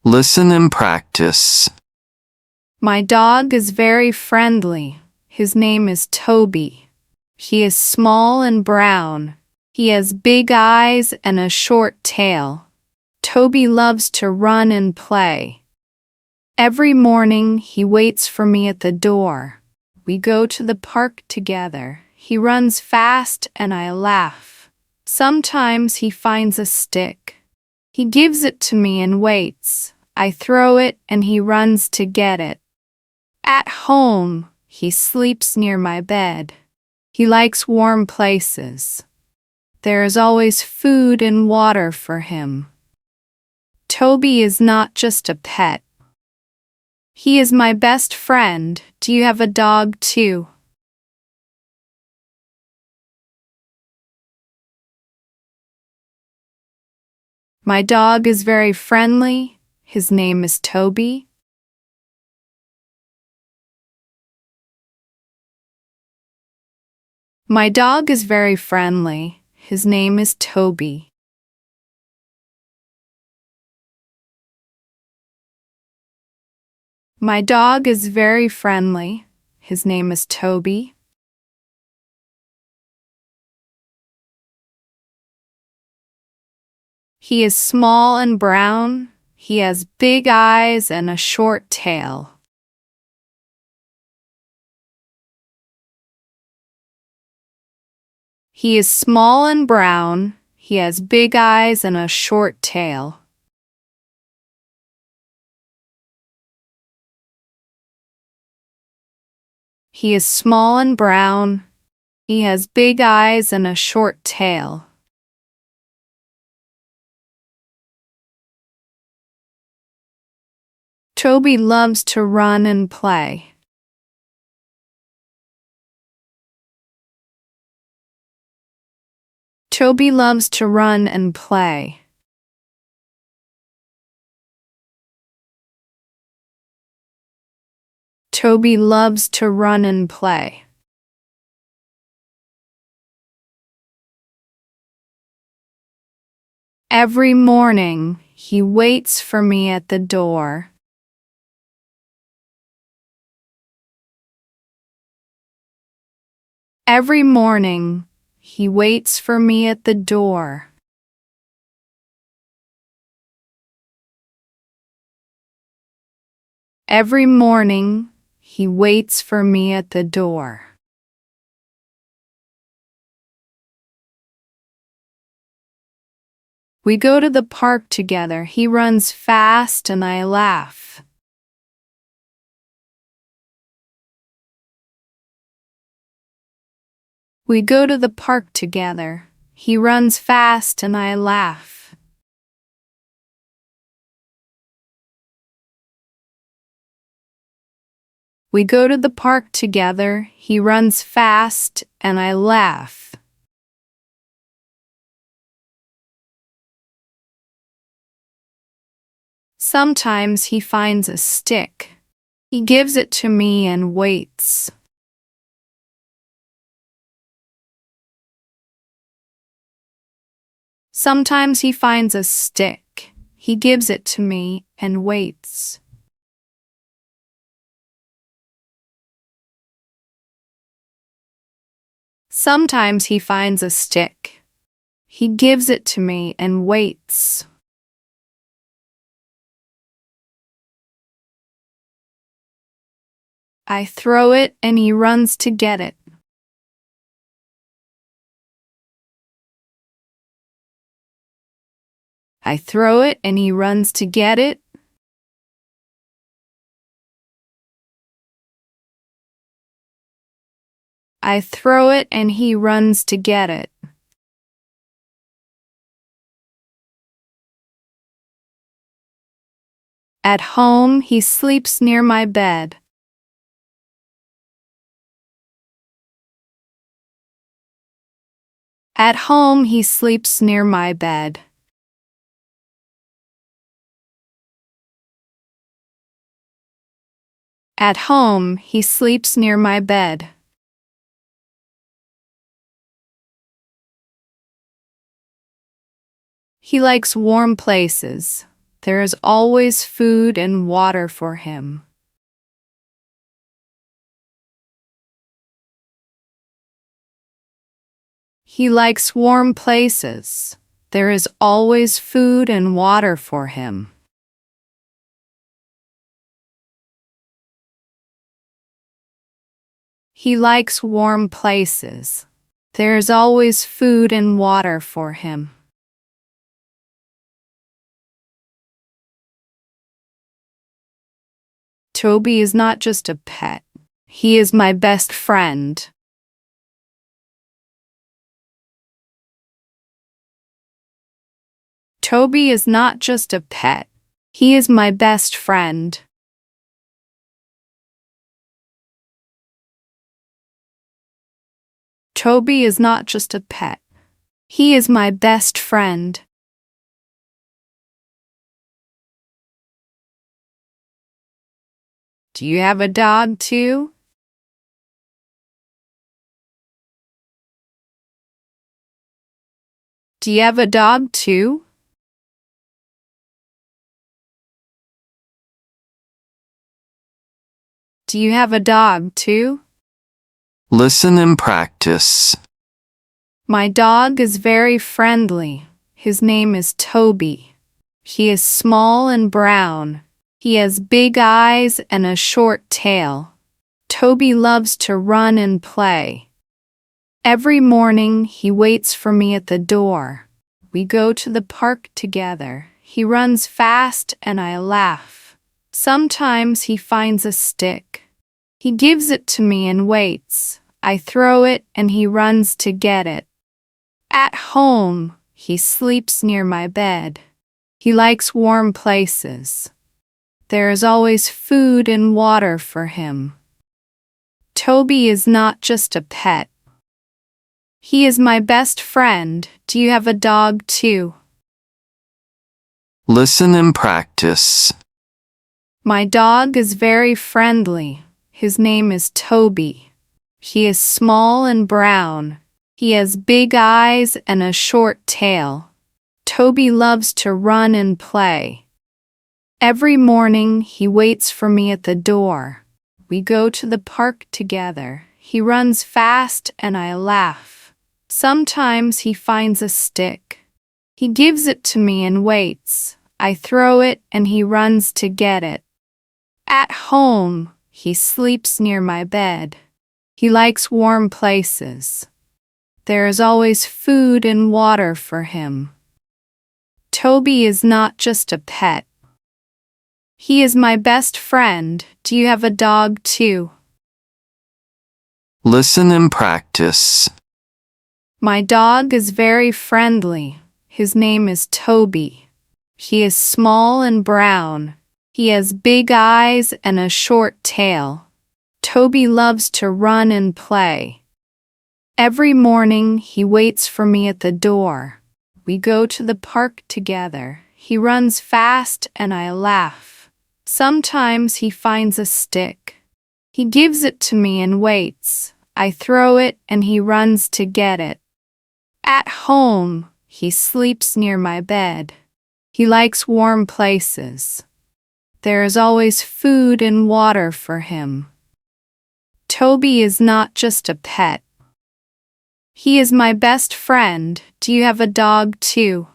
Listen and practice. My dog is very friendly. His name is Toby. He is small and brown. He has big eyes and a short tail. Toby loves to run and play. Every morning he waits for me at the door. We go to the park together. He runs fast and I laugh. Sometimes he finds a stick. He gives it to me and waits. I throw it and he runs to get it. At home, he sleeps near my bed. He likes warm places. There is always food and water for him. Toby is not just a pet. He is my best friend. Do you have a dog too? My dog is very friendly. His name is Toby. My dog is very friendly. His name is Toby. My dog is very friendly. His name is Toby. He is small and brown. He has big eyes and a short tail. He is small and brown. He has big eyes and a short tail. He is small and brown. He has big eyes and a short tail. Toby loves to run and play. Toby loves to run and play. Toby loves to run and play. Every morning, he waits for me at the door. Every morning, he waits for me at the door. Every morning, he waits for me at the door. We go to the park together. He runs fast and I laugh. We go to the park together. He runs fast and I laugh. We go to the park together. He runs fast and I laugh. Sometimes he finds a stick. He gives it to me and waits. Sometimes he finds a stick. He gives it to me and waits. Sometimes he finds a stick. He gives it to me and waits. I throw it and he runs to get it. I throw it and he runs to get it. I throw it and he runs to get it. At home, he sleeps near my bed. At home, he sleeps near my bed. At home, he sleeps near my bed. He likes warm places. There is always food and water for him. He likes warm places. There is always food and water for him. He likes warm places. There is always food and water for him. Toby is not just a pet. He is my best friend. Toby is not just a pet. He is my best friend. Toby is not just a pet. He is my best friend. Do you have a dog too? Do you have a dog too? Do you have a dog too? Listen and practice. My dog is very friendly. His name is Toby. He is small and brown. He has big eyes and a short tail. Toby loves to run and play. Every morning he waits for me at the door. We go to the park together. He runs fast and I laugh. Sometimes he finds a stick. He gives it to me and waits. I throw it and he runs to get it. At home, he sleeps near my bed. He likes warm places. There is always food and water for him. Toby is not just a pet. He is my best friend. Do you have a dog too? Listen and practice. My dog is very friendly. His name is Toby. He is small and brown. He has big eyes and a short tail. Toby loves to run and play. Every morning he waits for me at the door. We go to the park together. He runs fast and I laugh. Sometimes he finds a stick. He gives it to me and waits. I throw it and he runs to get it. At home, he sleeps near my bed. He likes warm places. There is always food and water for him. Toby is not just a pet. He is my best friend. Do you have a dog too? Listen and practice. My dog is very friendly. His name is Toby. He is small and brown. He has big eyes and a short tail. Toby loves to run and play. Every morning he waits for me at the door. We go to the park together. He runs fast and I laugh. Sometimes he finds a stick. He gives it to me and waits. I throw it and he runs to get it. At home, he sleeps near my bed. He likes warm places. There is always food and water for him. Toby is not just a pet. He is my best friend. Do you have a dog too?